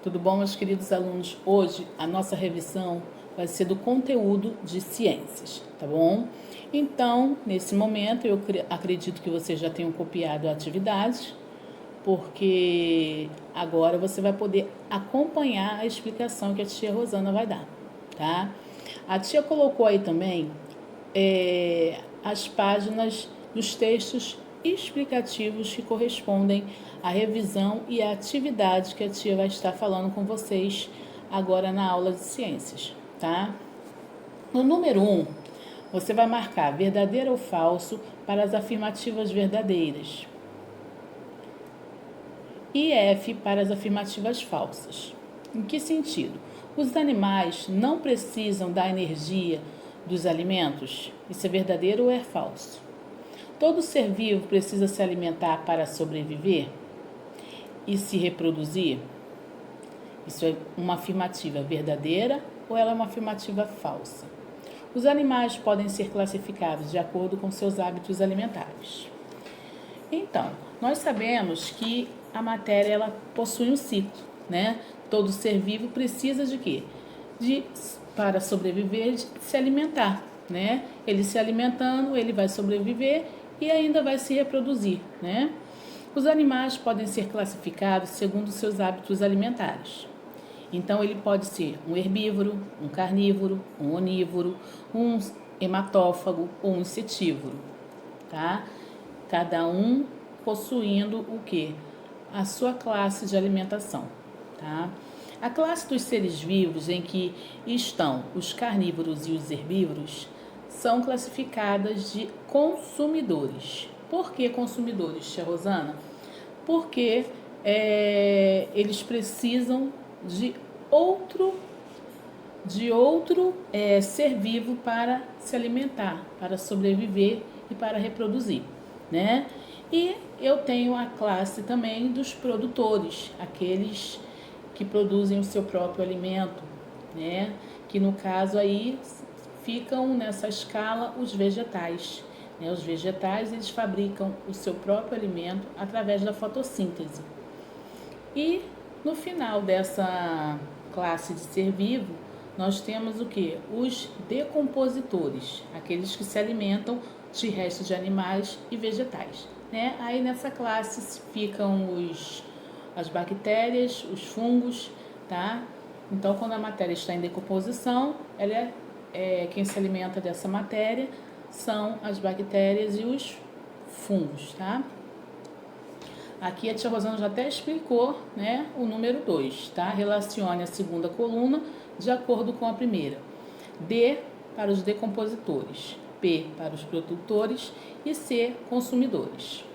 Tudo bom, meus queridos alunos? Hoje a nossa revisão vai ser do conteúdo de ciências, tá bom? Então, nesse momento, eu acredito que vocês já tenham copiado a atividade, porque agora você vai poder acompanhar a explicação que a tia Rosana vai dar, tá? A tia colocou aí também as páginas dos textos explicativos que correspondem à revisão e à atividade que a tia vai estar falando com vocês agora na aula de ciências, tá? No número 1, você vai marcar verdadeiro ou falso para as afirmativas verdadeiras e F para as afirmativas falsas. Em que sentido? Os animais não precisam da energia dos alimentos? Isso é verdadeiro ou é falso? Todo ser vivo precisa se alimentar para sobreviver e se reproduzir? Isso é uma afirmativa verdadeira ou ela é uma afirmativa falsa? Os animais podem ser classificados de acordo com seus hábitos alimentares. Então, nós sabemos que a matéria ela possui um ciclo, né? Todo ser vivo precisa de quê? Para sobreviver, de se alimentar, né? Ele se alimentando, ele vai sobreviver e ainda vai se reproduzir, né? Os animais podem ser classificados segundo seus hábitos alimentares. Então, ele pode ser um herbívoro, um carnívoro, um onívoro, um hematófago ou um insetívoro, tá? Cada um possuindo o quê? A sua classe de alimentação, tá? A classe dos seres vivos em que estão os carnívoros e os herbívoros são classificadas de consumidores. Por que consumidores, tia Rosana? Porque eles precisam de outro ser vivo para se alimentar, para sobreviver e para reproduzir, né? E eu tenho a classe também dos produtores, aqueles que produzem o seu próprio alimento, né? Que no caso aí ficam nessa escala os vegetais, né? Os vegetais eles fabricam o seu próprio alimento através da fotossíntese. E no final dessa classe de ser vivo, nós temos o que? Os decompositores, aqueles que se alimentam de restos de animais e vegetais, né? Aí nessa classe ficam as bactérias, os fungos, tá? Então, quando a matéria está em decomposição, ela quem se alimenta dessa matéria são as bactérias e os fungos, tá? Aqui a tia Rosana já até explicou, né, o número 2, tá? Relacione a segunda coluna de acordo com a primeira. D para os decompositores, P para os produtores e C, consumidores.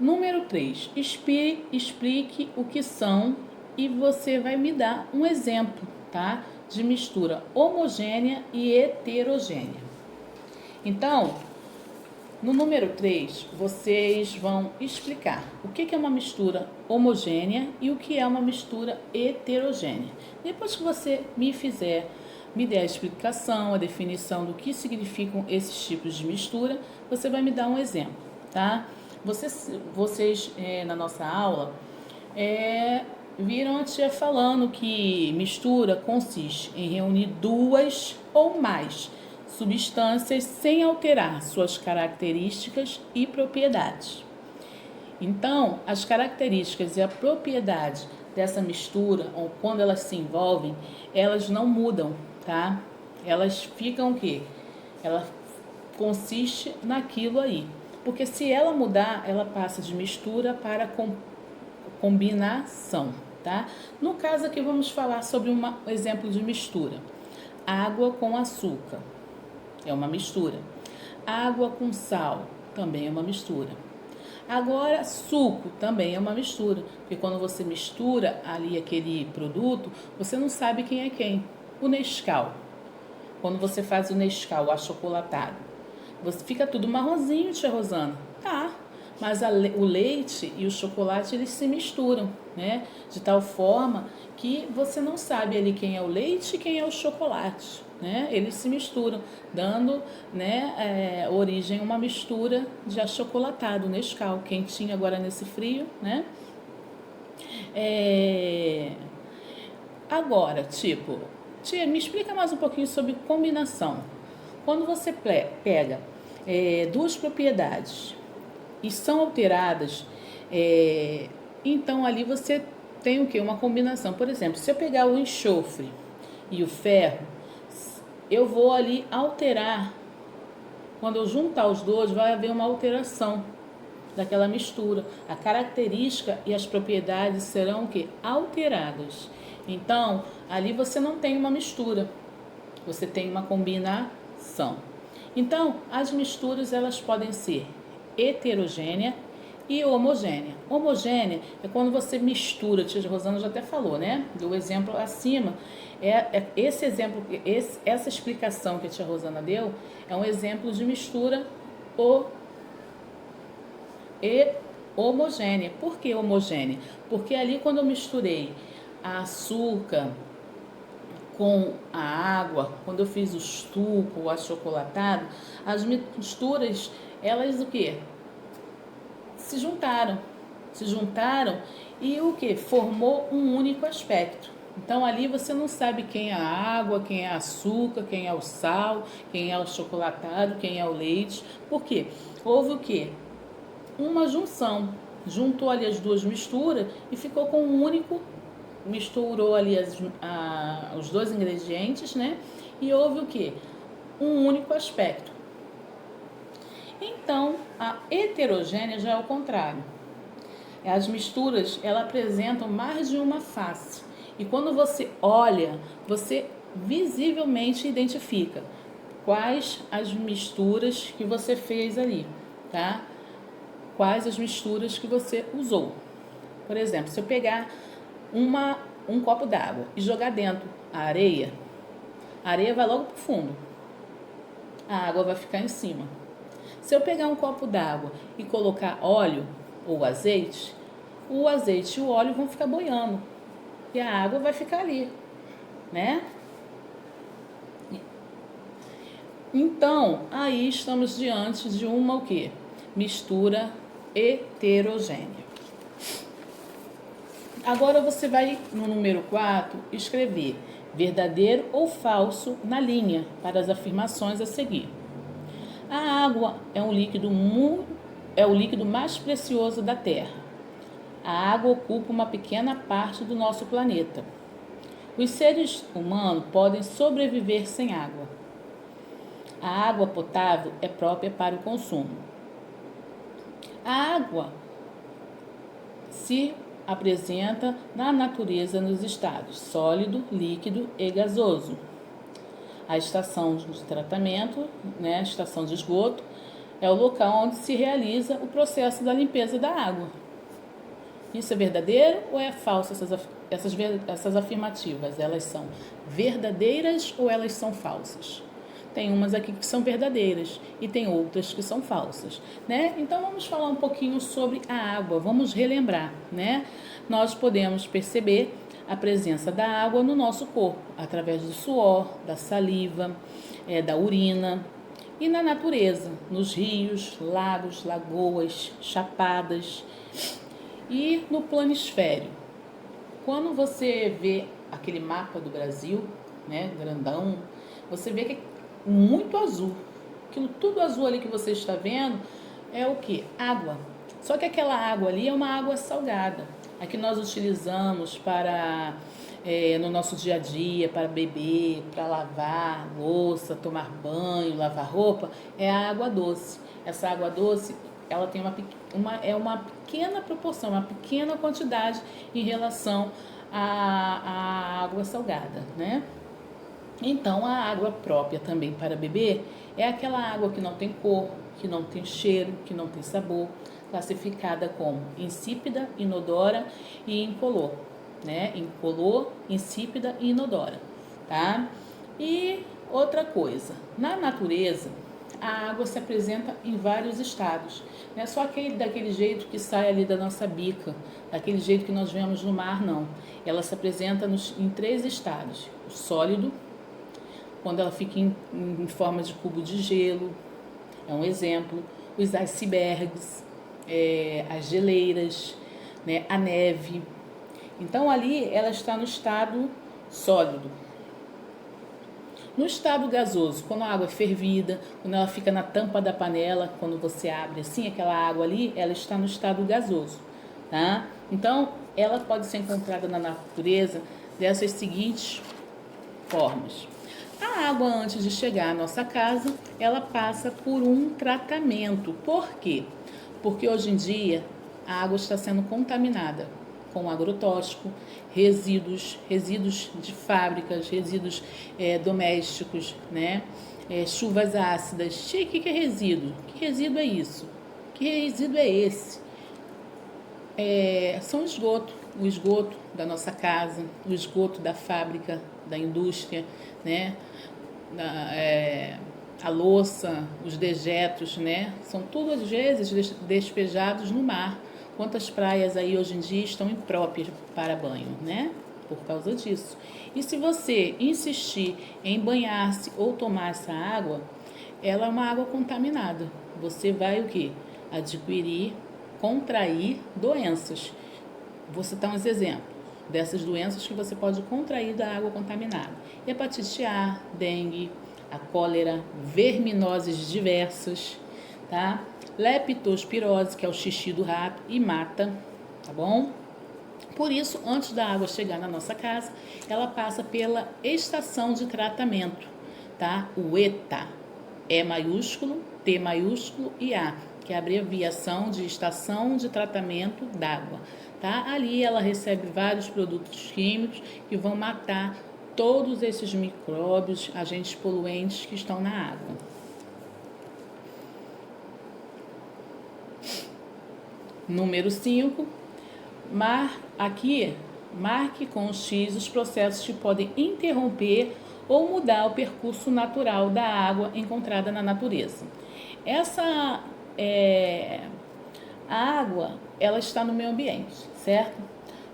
Número 3, explique o que são e você vai me dar um exemplo, tá? De mistura homogênea e heterogênea. Então, no número 3, vocês vão explicar o que é uma mistura homogênea e o que é uma mistura heterogênea. Depois que você me der a explicação, a definição do que significam esses tipos de mistura, você vai me dar um exemplo, tá? Vocês na nossa aula, viram a tia falando que mistura consiste em reunir duas ou mais substâncias sem alterar suas características e propriedades. Então, as características e a propriedade dessa mistura, ou quando elas se envolvem, elas não mudam, tá? Elas ficam o quê? Ela consiste naquilo aí. Porque se ela mudar, ela passa de mistura para combinação, tá? No caso aqui, vamos falar sobre um exemplo de mistura. Água com açúcar é uma mistura. Água com sal também é uma mistura. Agora, suco também é uma mistura, porque quando você mistura ali aquele produto, você não sabe quem é quem. O Nescau, quando você faz o Nescau achocolatado, você fica tudo marronzinho, tia Rosana. Tá, mas o leite e o chocolate, eles se misturam, né? De tal forma que você não sabe ali quem é o leite e quem é o chocolate, né, eles se misturam, dando, né, origem a uma mistura de achocolatado, Nescau, quentinho agora nesse frio, né? Agora, tipo, tia, me explica mais um pouquinho sobre combinação. Quando você pega duas propriedades e são alteradas, então ali você tem o que? Uma combinação. Por exemplo, se eu pegar o enxofre e o ferro, eu vou ali alterar. Quando eu juntar os dois, vai haver uma alteração daquela mistura. A característica e as propriedades serão o quê? Alteradas. Então, ali você não tem uma mistura, você tem uma combinação. Então, as misturas elas podem ser heterogênea e homogênea. Homogênea é quando você mistura, a tia Rosana já até falou, né? Do exemplo acima. Esse exemplo, essa explicação que a tia Rosana deu é um exemplo de mistura homogênea. Por que homogênea? Porque ali quando eu misturei açúcar com a água, quando eu fiz o estuco, o achocolatado, as misturas, elas o que? Se juntaram e o que? Formou um único aspecto. Então ali você não sabe quem é a água, quem é açúcar, quem é o sal, quem é o chocolatado, quem é o leite. Por quê? Houve o que? Uma junção. Juntou ali as duas misturas e ficou com um único, misturou ali os dois ingredientes, né? E houve o que? Um único aspecto. Então, a heterogênea já é o contrário. As misturas, elas apresentam mais de uma face. E quando você olha, você visivelmente identifica quais as misturas que você fez ali, tá? Quais as misturas que você usou. Por exemplo, se eu pegar um copo d'água e jogar dentro a areia vai logo para o fundo. A água vai ficar em cima. Se eu pegar um copo d'água e colocar óleo ou azeite, o azeite e o óleo vão ficar boiando. E a água vai ficar ali, né? Então, aí estamos diante de uma o quê? Mistura heterogênea. Agora você vai no número 4 escrever verdadeiro ou falso na linha para as afirmações a seguir. A água é o líquido mais precioso da Terra. A água ocupa uma pequena parte do nosso planeta. Os seres humanos podem sobreviver sem água. A água potável é própria para o consumo. A água se apresenta na natureza nos estados sólido, líquido e gasoso. A estação de tratamento, né, a estação de esgoto, é o local onde se realiza o processo da limpeza da água. Isso é verdadeiro ou é falso? Essas afirmativas, elas são verdadeiras ou elas são falsas? Tem umas aqui que são verdadeiras e tem outras que são falsas, né? Então vamos falar um pouquinho sobre a água, vamos relembrar, né? Nós podemos perceber a presença da água no nosso corpo, através do suor, da saliva, da urina e na natureza, nos rios, lagos, lagoas, chapadas e no planisfério. Quando você vê aquele mapa do Brasil, né, grandão, você vê que é muito azul. Aquilo tudo azul ali que você está vendo é o que? Água. Só que aquela água ali é uma água salgada. A que nós utilizamos para no nosso dia a dia, para beber, para lavar louça, tomar banho, lavar roupa, é a água doce. Essa água doce, ela tem uma pequena proporção, uma pequena quantidade em relação à água salgada, né? Então, a água própria também para beber é aquela água que não tem cor, que não tem cheiro, que não tem sabor, classificada como insípida, inodora e incolor, né? Incolor, insípida e inodora, tá? E outra coisa, na natureza, a água se apresenta em vários estados. Não é só daquele jeito que sai ali da nossa bica, daquele jeito que nós vemos no mar, não. Ela se apresenta em 3 estados: o sólido, quando ela fica em forma de cubo de gelo, é um exemplo. Os icebergs, as geleiras, né, a neve. Então ali ela está no estado sólido. No estado gasoso, quando a água é fervida, quando ela fica na tampa da panela, quando você abre assim, aquela água ali, ela está no estado gasoso, tá? Então, ela pode ser encontrada na natureza dessas seguintes formas. A água, antes de chegar à nossa casa, ela passa por um tratamento. Por quê? Porque hoje em dia a água está sendo contaminada com agrotóxico, resíduos de fábricas, resíduos domésticos, né? Chuvas ácidas. O que é resíduo? Que resíduo é isso? Que resíduo é esse? São o esgoto da nossa casa, o esgoto da fábrica, da indústria, né? A louça, os dejetos, né? São tudo às vezes despejados no mar. Quantas praias aí hoje em dia estão impróprias para banho, né? Por causa disso. E se você insistir em banhar-se ou tomar essa água, ela é uma água contaminada. Você vai o quê? Contrair doenças. Vou citar uns exemplos dessas doenças que você pode contrair da água contaminada. Hepatite A, dengue, a cólera, verminoses diversas, tá? Leptospirose, que é o xixi do rato e mata, tá bom? Por isso, antes da água chegar na nossa casa, ela passa pela estação de tratamento, tá? O ETA, E maiúsculo, T maiúsculo e A, que é a abreviação de estação de tratamento d'água, tá? Ali ela recebe vários produtos químicos que vão matar todos esses micróbios, agentes poluentes que estão na água. Número 5, marque com X os processos que podem interromper ou mudar o percurso natural da água encontrada na natureza. A água, ela está no meio ambiente, certo?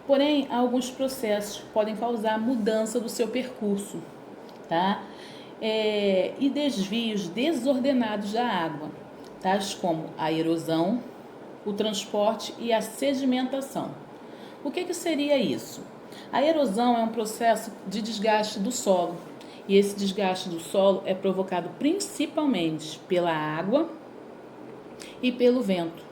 Porém, alguns processos podem causar mudança do seu percurso, tá? E desvios desordenados da água, tais como a erosão, o transporte e a sedimentação. O que seria isso? A erosão é um processo de desgaste do solo, e esse desgaste do solo é provocado principalmente pela água e pelo vento,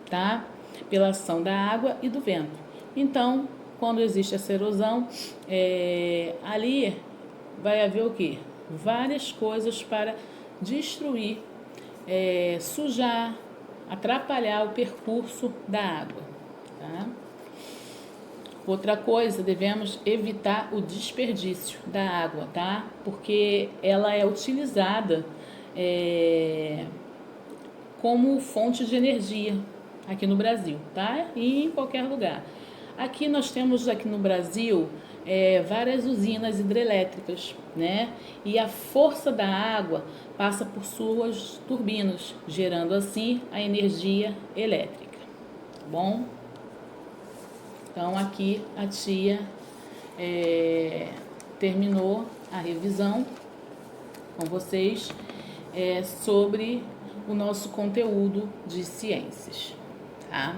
tá? Pela ação da água e do vento. Então, quando existe essa erosão, ali vai haver o quê? Várias coisas para destruir, sujar, atrapalhar o percurso da água, tá? Outra coisa, devemos evitar o desperdício da água, tá? Porque ela é utilizada como fonte de energia aqui no Brasil, tá? E em qualquer lugar. Aqui nós temos no Brasil várias usinas hidrelétricas, né? E a força da água passa por suas turbinas, gerando assim a energia elétrica, tá bom? Então aqui a tia terminou a revisão com vocês sobre o nosso conteúdo de ciências, tá?